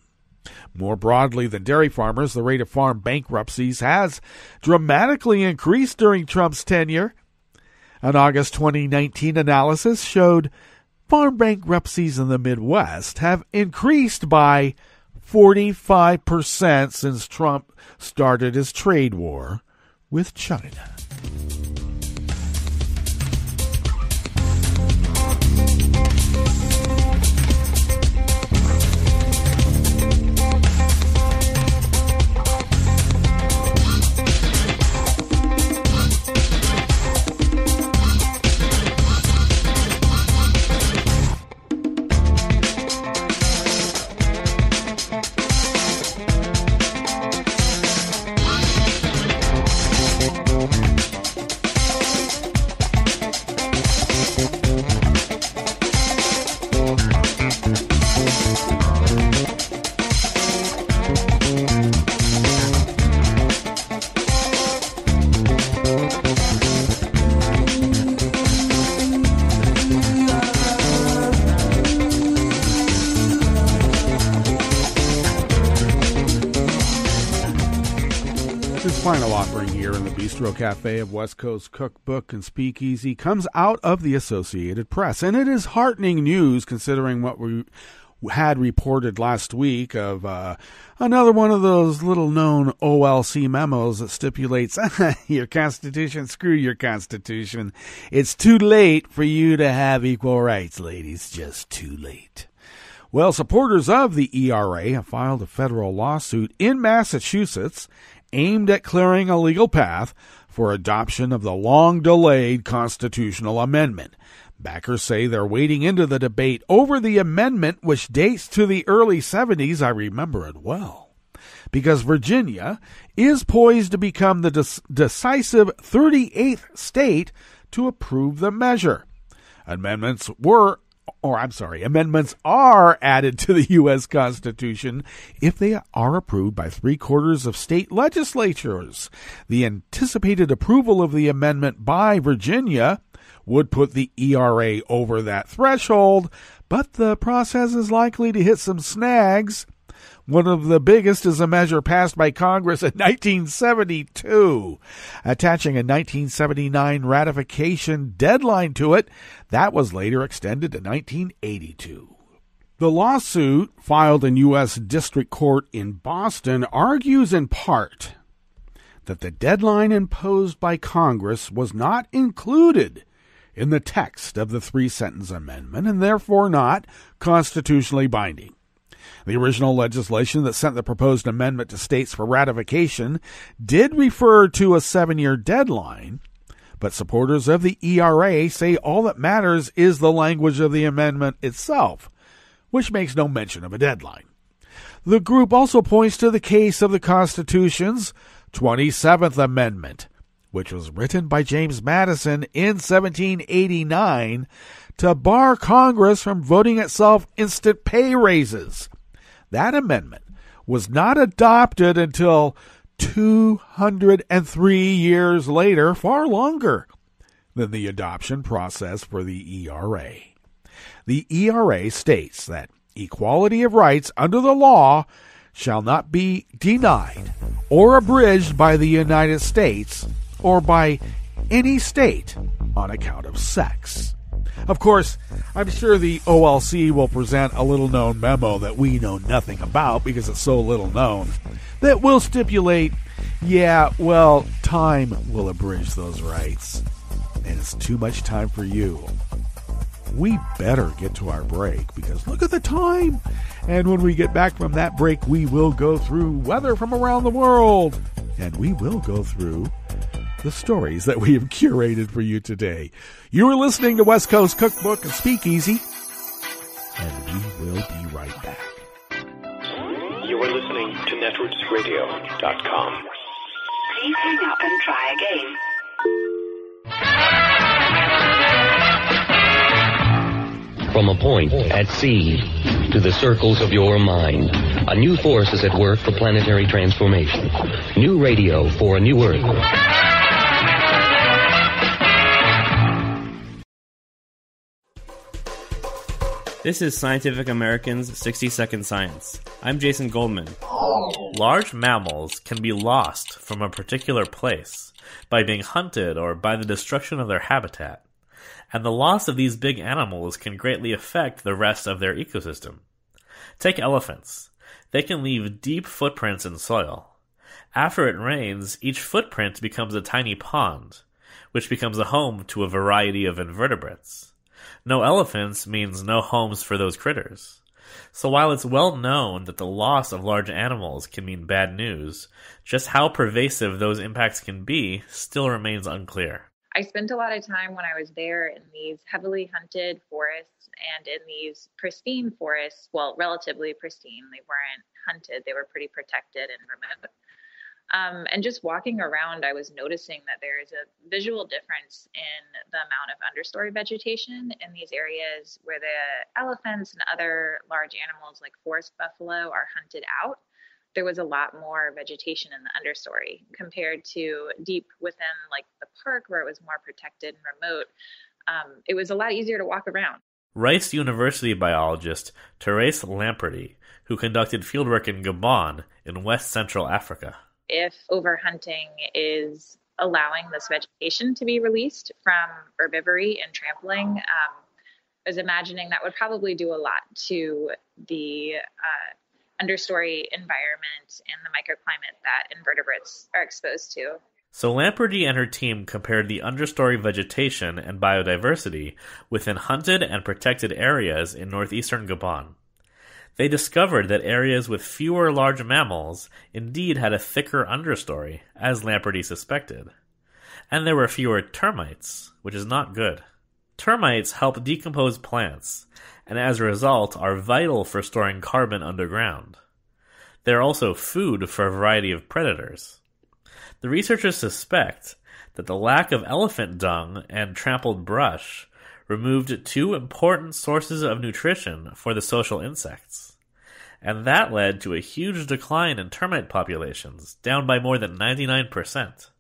More broadly than dairy farmers, the rate of farm bankruptcies has dramatically increased during Trump's tenure. An August 2019 analysis showed farm bankruptcies in the Midwest have increased by 45% since Trump started his trade war with China. This final offering here in the Bistro Cafe of West Coast Cookbook and Speakeasy comes out of the Associated Press, and it is heartening news considering what we had reported last week of another one of those little-known OLC memos that stipulates, your Constitution, screw your Constitution. It's too late for you to have equal rights, ladies, just too late. Well, supporters of the ERA have filed a federal lawsuit in Massachusetts aimed at clearing a legal path for adoption of the long-delayed constitutional amendment. Backers say they're wading into the debate over the amendment, which dates to the early 70s. I remember it well. Because Virginia is poised to become the decisive 38th state to approve the measure. Amendments are added to the U.S. Constitution if they are approved by 3/4 of state legislatures. The anticipated approval of the amendment by Virginia would put the ERA over that threshold, but the process is likely to hit some snags. One of the biggest is a measure passed by Congress in 1972, attaching a 1979 ratification deadline to it that was later extended to 1982. The lawsuit, filed in U.S. District Court in Boston, argues in part that the deadline imposed by Congress was not included in the text of the three-sentence amendment and therefore not constitutionally binding. The original legislation that sent the proposed amendment to states for ratification did refer to a 7-year deadline, but supporters of the ERA say all that matters is the language of the amendment itself, which makes no mention of a deadline. The group also points to the case of the Constitution's 27th Amendment, which was written by James Madison in 1789 to bar Congress from voting itself instant pay raises. That amendment was not adopted until 203 years later, far longer than the adoption process for the ERA. The ERA states that equality of rights under the law shall not be denied or abridged by the United States or by any state on account of sex. Of course, I'm sure the OLC will present a little-known memo that we know nothing about because it's so little known that will stipulate, time will abridge those rights. And it's too much time for you. We better get to our break because look at the time. And when we get back from that break, we will go through weather from around the world. And we will go through the stories that we have curated for you today. You are listening to West Coast Cookbook and Speakeasy, and we will be right back. You are listening to netrootsradio.com. Please hang up and try again. From a point at sea to the circles of your mind, a new force is at work for planetary transformation. New radio for a new Earth. This is Scientific American's 60-Second Science. I'm Jason Goldman. Large mammals can be lost from a particular place by being hunted or by the destruction of their habitat. And the loss of these big animals can greatly affect the rest of their ecosystem. Take elephants. They can leave deep footprints in soil. After it rains, each footprint becomes a tiny pond, which becomes a home to a variety of invertebrates. No elephants means no homes for those critters. So while it's well known that the loss of large animals can mean bad news, just how pervasive those impacts can be still remains unclear. I spent a lot of time when I was there in these heavily hunted forests and in these pristine forests, well, relatively pristine. They weren't hunted. They were pretty protected and remote. And just walking around, I was noticing that there is a visual difference in the amount of understory vegetation in these areas where the elephants and other large animals like forest buffalo are hunted out. There was a lot more vegetation in the understory compared to deep within like the park where it was more protected and remote. It was a lot easier to walk around. Rice University biologist Therese Lamperty, who conducted fieldwork in Gabon in West Central Africa. if overhunting is allowing this vegetation to be released from herbivory and trampling, I was imagining that would probably do a lot to the understory environment and the microclimate that invertebrates are exposed to. So Lamperty and her team compared the understory vegetation and biodiversity within hunted and protected areas in northeastern Gabon. They discovered that areas with fewer large mammals indeed had a thicker understory, as Lamperty suspected. And there were fewer termites, which is not good. Termites help decompose plants, and as a result are vital for storing carbon underground. They are also food for a variety of predators. The researchers suspect that the lack of elephant dung and trampled brush removed two important sources of nutrition for the social insects. And that led to a huge decline in termite populations, down by more than 99%.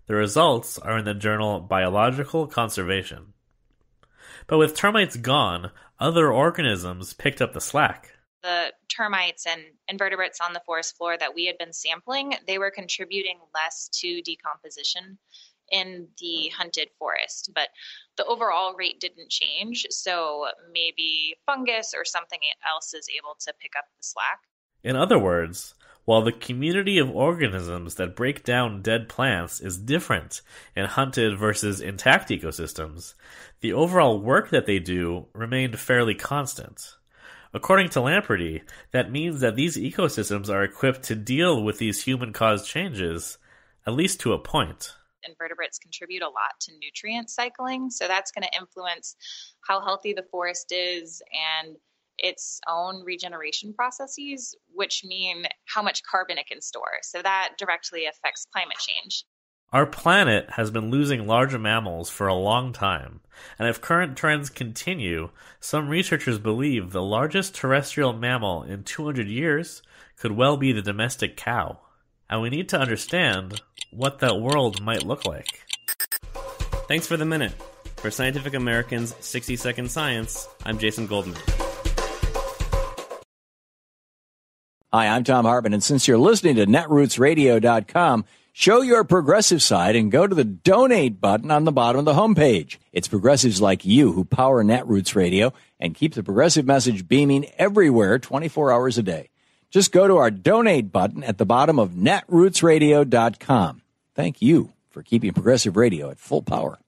The results are in the journal Biological Conservation. But with termites gone, other organisms picked up the slack. The termites and invertebrates on the forest floor that we had been sampling, they were contributing less to decomposition in the hunted forest, but the overall rate didn't change, so maybe fungus or something else is able to pick up the slack. In other words, while the community of organisms that break down dead plants is different in hunted versus intact ecosystems, the overall work that they do remained fairly constant. According to Lamperty, that means that these ecosystems are equipped to deal with these human-caused changes, at least to a point. Invertebrates contribute a lot to nutrient cycling, so that's going to influence how healthy the forest is and its own regeneration processes, which mean how much carbon it can store. So that directly affects climate change. Our planet has been losing large mammals for a long time, and if current trends continue, some researchers believe the largest terrestrial mammal in 200 years could well be the domestic cow. And we need to understand what that world might look like. Thanks for the minute. For Scientific American's 60-Second Science, I'm Jason Goldman. Hi, I'm Tom Hartman, and since you're listening to netrootsradio.com, show your progressive side and go to the donate button on the bottom of the homepage. It's progressives like you who power Netroots Radio and keep the progressive message beaming everywhere 24 hours a day. Just go to our donate button at the bottom of netrootsradio.com. Thank you for keeping progressive radio at full power.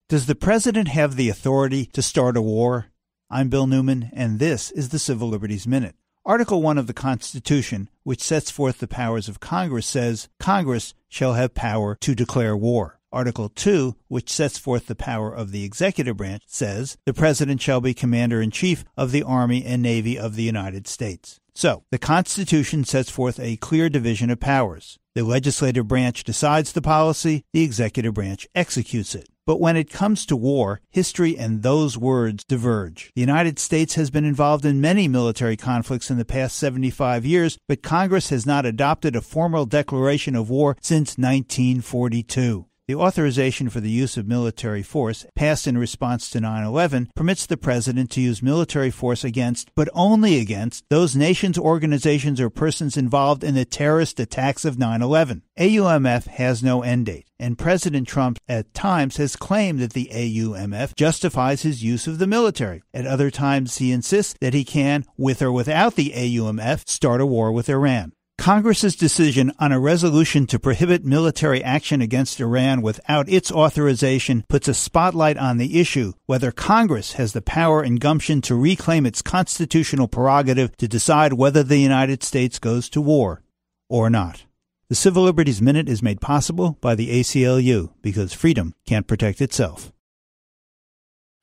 Does the president have the authority to start a war? I'm Bill Newman, and this is the Civil Liberties Minute. Article 1 of the Constitution, which sets forth the powers of Congress, says Congress shall have power to declare war. Article 2, which sets forth the power of the executive branch, says the president shall be commander-in-chief of the Army and Navy of the United States. So, the Constitution sets forth a clear division of powers. The legislative branch decides the policy, the executive branch executes it. But when it comes to war, history and those words diverge. The United States has been involved in many military conflicts in the past 75 years, but Congress has not adopted a formal declaration of war since 1942. The authorization for the use of military force, passed in response to 9/11, permits the president to use military force against, but only against, those nations, organizations, or persons involved in the terrorist attacks of 9/11. AUMF has no end date, and President Trump at times has claimed that the AUMF justifies his use of the military. At other times he insists that he can, with or without the AUMF, start a war with Iran. Congress's decision on a resolution to prohibit military action against Iran without its authorization puts a spotlight on the issue whether Congress has the power and gumption to reclaim its constitutional prerogative to decide whether the United States goes to war or not. The Civil Liberties Minute is made possible by the ACLU because freedom can't protect itself.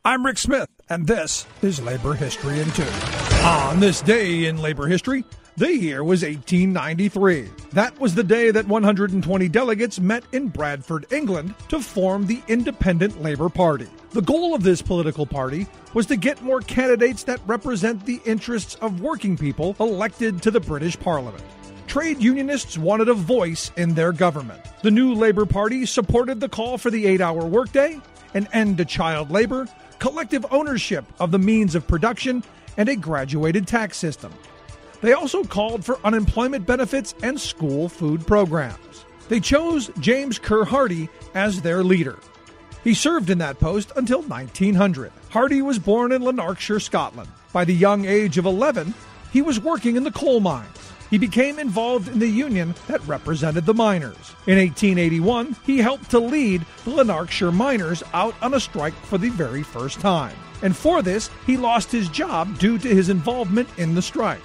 I'm Rick Smith, and this is Labor History in 2. On this day in labor history, the year was 1893. That was the day that 120 delegates met in Bradford, England, to form the Independent Labour Party. The goal of this political party was to get more candidates that represent the interests of working people elected to the British Parliament. trade unionists wanted a voice in their government. The new Labor Party supported the call for the 8-hour workday, an end to child labor, collective ownership of the means of production, and a graduated tax system. They also called for unemployment benefits and school food programs. They chose James Kerr Hardie as their leader. He served in that post until 1900. Hardie was born in Lanarkshire, Scotland. By the young age of 11, he was working in the coal mines. He became involved in the union that represented the miners. In 1881, he helped to lead the Lanarkshire miners out on a strike for the very first time. And for this, he lost his job due to his involvement in the strike.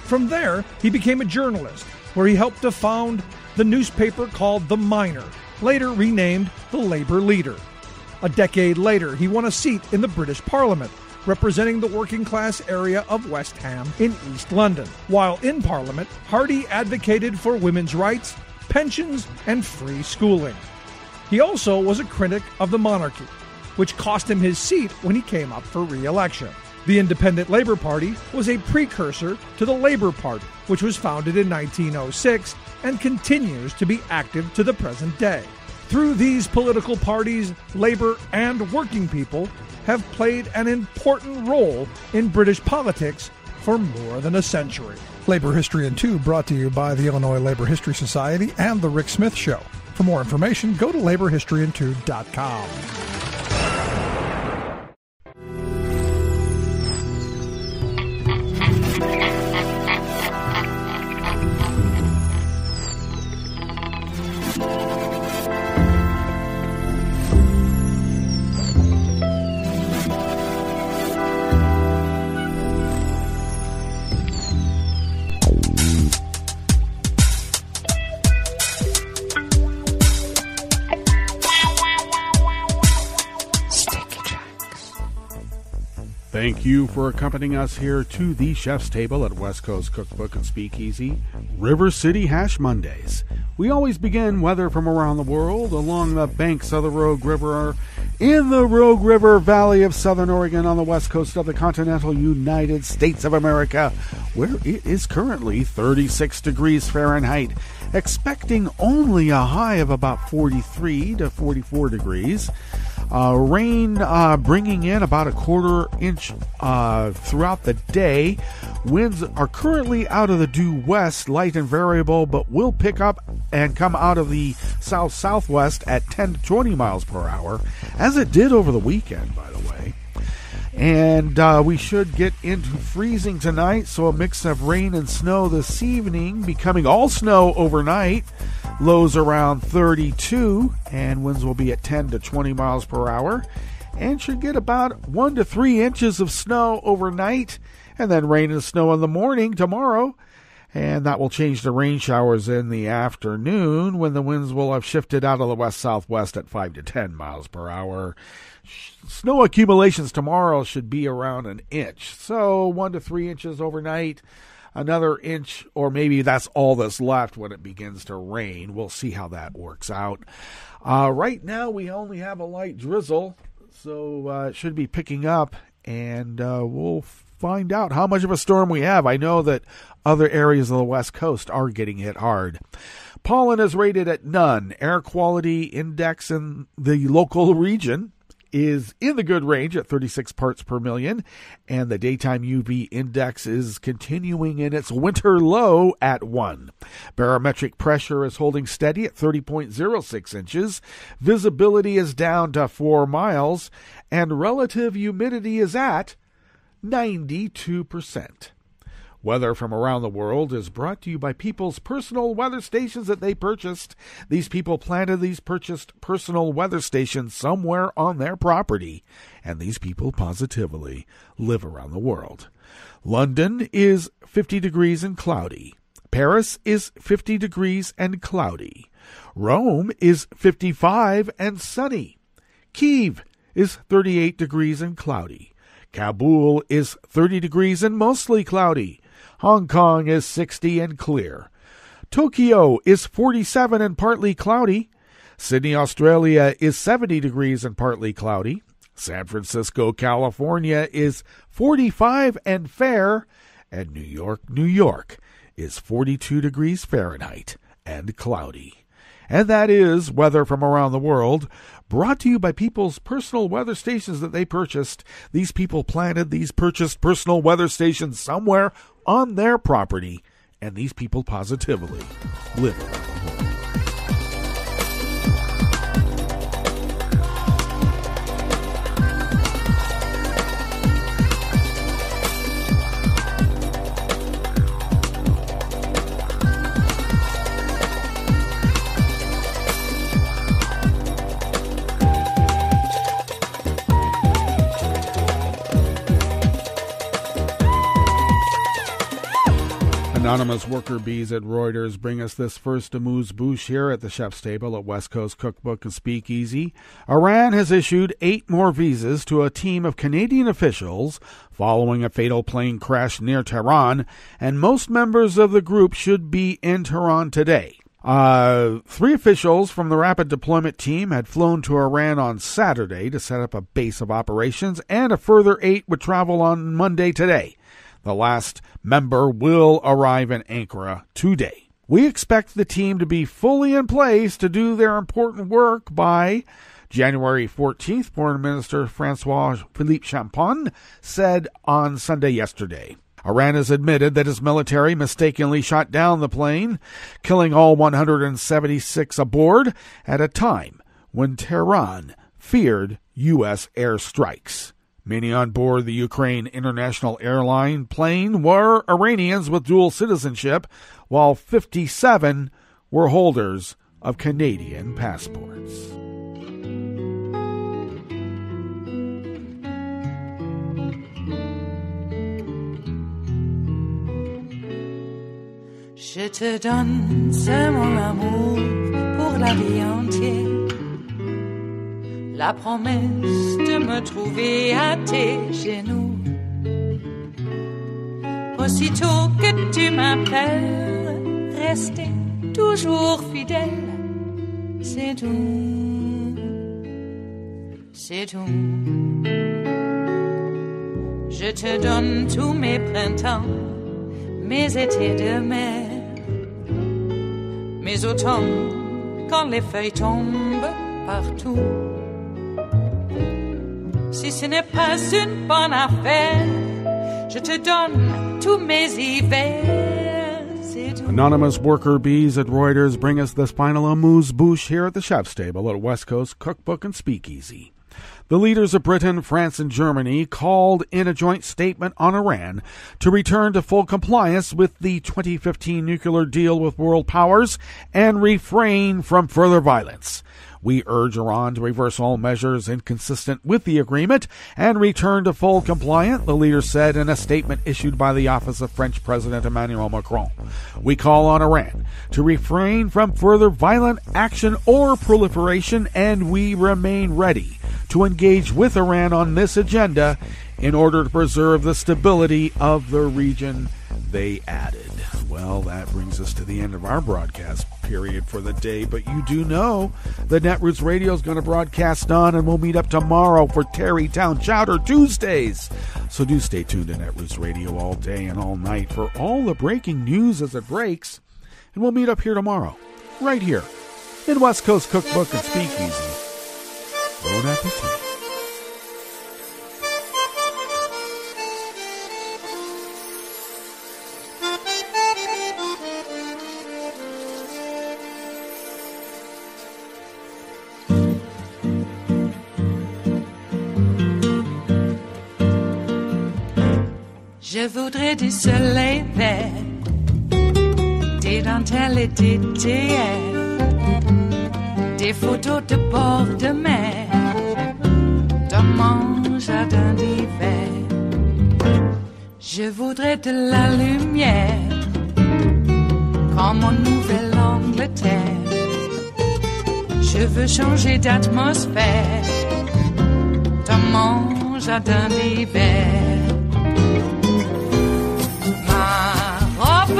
From there, he became a journalist, where he helped to found the newspaper called The Miner, later renamed The Labour Leader. A decade later, he won a seat in the British Parliament, representing the working class area of West Ham in East London. While in Parliament, Hardie advocated for women's rights, pensions, and free schooling. He also was a critic of the monarchy, which cost him his seat when he came up for re-election. The Independent Labour Party was a precursor to the Labour Party, which was founded in 1906 and continues to be active to the present day. Through these political parties, labor and working people have played an important role in British politics for more than a century. Labor History in 2 brought to you by the Illinois Labor History Society and The Rick Smith Show. For more information, go to laborhistoryin2.com. Thank you for accompanying us here to the chef's table at West Coast Cookbook and Speakeasy, River City Hash Mondays. We always begin weather from around the world along the banks of the Rogue River, in the Rogue River Valley of Southern Oregon on the west coast of the continental United States of America, where it is currently 36 degrees Fahrenheit, expecting only a high of about 43 to 44 degrees. Rain bringing in about a quarter inch throughout the day. Winds are currently out of the due west, light and variable, but will pick up and come out of the south-southwest at 10 to 20 miles per hour, as it did over the weekend, by the way. And we should get into freezing tonight, so a mix of rain and snow this evening, becoming all snow overnight. Lows around 32, and winds will be at 10 to 20 miles per hour, and should get about 1 to 3 inches of snow overnight, and then rain and snow in the morning tomorrow, and that will change to rain showers in the afternoon, when the winds will have shifted out of the west-southwest at 5 to 10 miles per hour. Snow accumulations tomorrow should be around an inch, so 1 to 3 inches overnight. Another inch, or maybe that's all that's left when it begins to rain. We'll see how that works out. Right now, we only have a light drizzle, so it should be picking up, and we'll find out how much of a storm we have. I know that other areas of the West Coast are getting hit hard. Pollen is rated at none. Air quality index in the local region is in the good range at 36 parts per million, and the daytime UV index is continuing in its winter low at 1. Barometric pressure is holding steady at 30.06 inches. Visibility is down to 4 miles, and relative humidity is at 92%. Weather from around the world is brought to you by people's personal weather stations that they purchased. These people planted these purchased personal weather stations somewhere on their property, and these people positively live around the world. London is 50 degrees and cloudy. Paris is 50 degrees and cloudy. Rome is 55 and sunny. Kyiv is 38 degrees and cloudy. Kabul is 30 degrees and mostly cloudy. Hong Kong is 60 and clear. Tokyo is 47 and partly cloudy. Sydney, Australia is 70 degrees and partly cloudy. San Francisco, California is 45 and fair. And New York, New York is 42 degrees Fahrenheit and cloudy. And that is weather from around the world, brought to you by people's personal weather stations that they purchased. These people planted these purchased personal weather stations somewhere on their property, and these people positively live around the world. Anonymous worker bees at Reuters bring us this first amuse-bouche here at the chef's table at West Coast Cookbook and Speakeasy. Iran has issued 8 more visas to a team of Canadian officials following a fatal plane crash near Tehran, and most members of the group should be in Tehran today. 3 officials from the Rapid Deployment Team had flown to Iran on Saturday to set up a base of operations, and a further 8 would travel on Monday today. The last member will arrive in Ankara today. We expect the team to be fully in place to do their important work by January 14th, Foreign Minister François-Philippe Champagne said on Sunday yesterday. Iran has admitted that its military mistakenly shot down the plane, killing all 176 aboard at a time when Tehran feared U.S. airstrikes. Many on board the Ukraine International Airline plane were Iranians with dual citizenship, while 57 were holders of Canadian passports. Je te donne c'est mon amour pour la vie entière. La promesse de me trouver à tes genoux. Aussitôt que tu m'appelles, rester toujours fidèle. C'est tout, c'est tout. Je te donne tous mes printemps, mes étés de mer, mes automnes quand les feuilles tombent partout. Si ce n'est pas une bonne affaire, je te donne tous mes hivers. Anonymous worker bees at Reuters bring us this final amuse-bouche here at the chef's table at West Coast Cookbook and Speakeasy. The leaders of Britain, France, and Germany called in a joint statement on Iran to return to full compliance with the 2015 nuclear deal with world powers and refrain from further violence. We urge Iran to reverse all measures inconsistent with the agreement and return to full compliance, the leader said in a statement issued by the office of French President Emmanuel Macron. We call on Iran to refrain from further violent action or proliferation, and we remain ready to engage with Iran on this agenda in order to preserve the stability of the region, they added. Well, that brings us to the end of our broadcast period for the day, but you do know that Netroots Radio is going to broadcast on, and we'll meet up tomorrow for Terrytown Chowder Tuesdays. So do stay tuned to Netroots Radio all day and all night for all the breaking news as it breaks, and we'll meet up here tomorrow, right here in West Coast Cookbook and Speakeasy. Bon appetit. Je voudrais du soleil vert, des dentelles et des théières, des photos de bord de mer, dans mon jardin d'hiver. Je voudrais de la lumière, comme en Nouvelle-Angleterre. Je veux changer d'atmosphère, dans mon jardin d'hiver.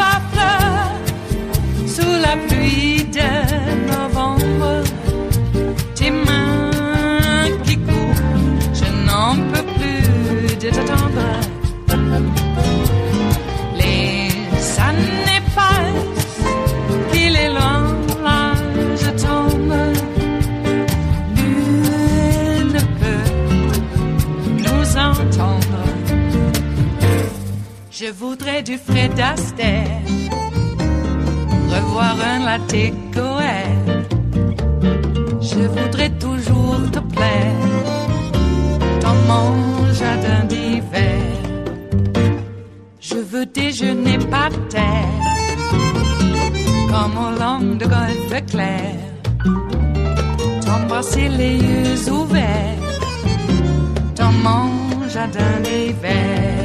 À fleurs sous la pluie de novembre, tes mains qui courent, je n'en peux plus de t'attendre. Les années voudrais du Fred Astaire, revoir un latte Goël. Je voudrais toujours te plaire dans mon jardin d'hiver. Je veux déjeuner par terre comme au long de golfe clair, t'embrasser les yeux ouverts dans mon jardin d'hiver.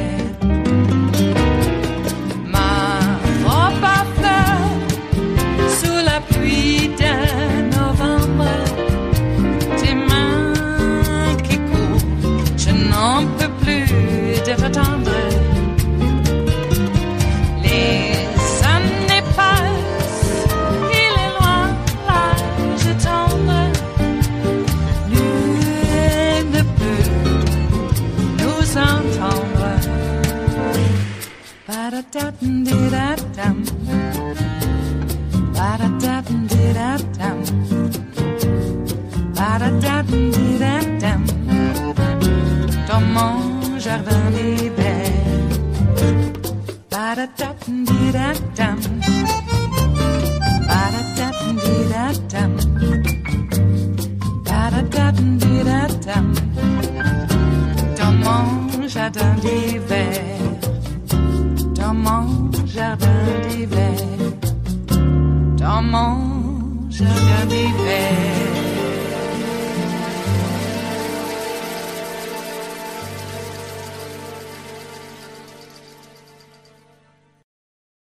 Ma robe à fleurs sous la pluie d'un novembre, tes mains qui courent, je n'en peux plus de t'attendre. Les années passent, il est loin l'âge tendre, nul ne peut nous entendre. Ba-da-da-dum-di-da-dum, ba-da-da-dum-di-da-dum, ba-da-da-dum-di-da-dum, dans mon jardin d'hiver. Ba-da-da-dum-di-da-dum, ba-da-da-dum-di-da-dum, ba-da-da-dum-di-da-dum, dans mon jardin d'hiver. Dans mon jardin d'hiver, dans mon jardin d'hiver.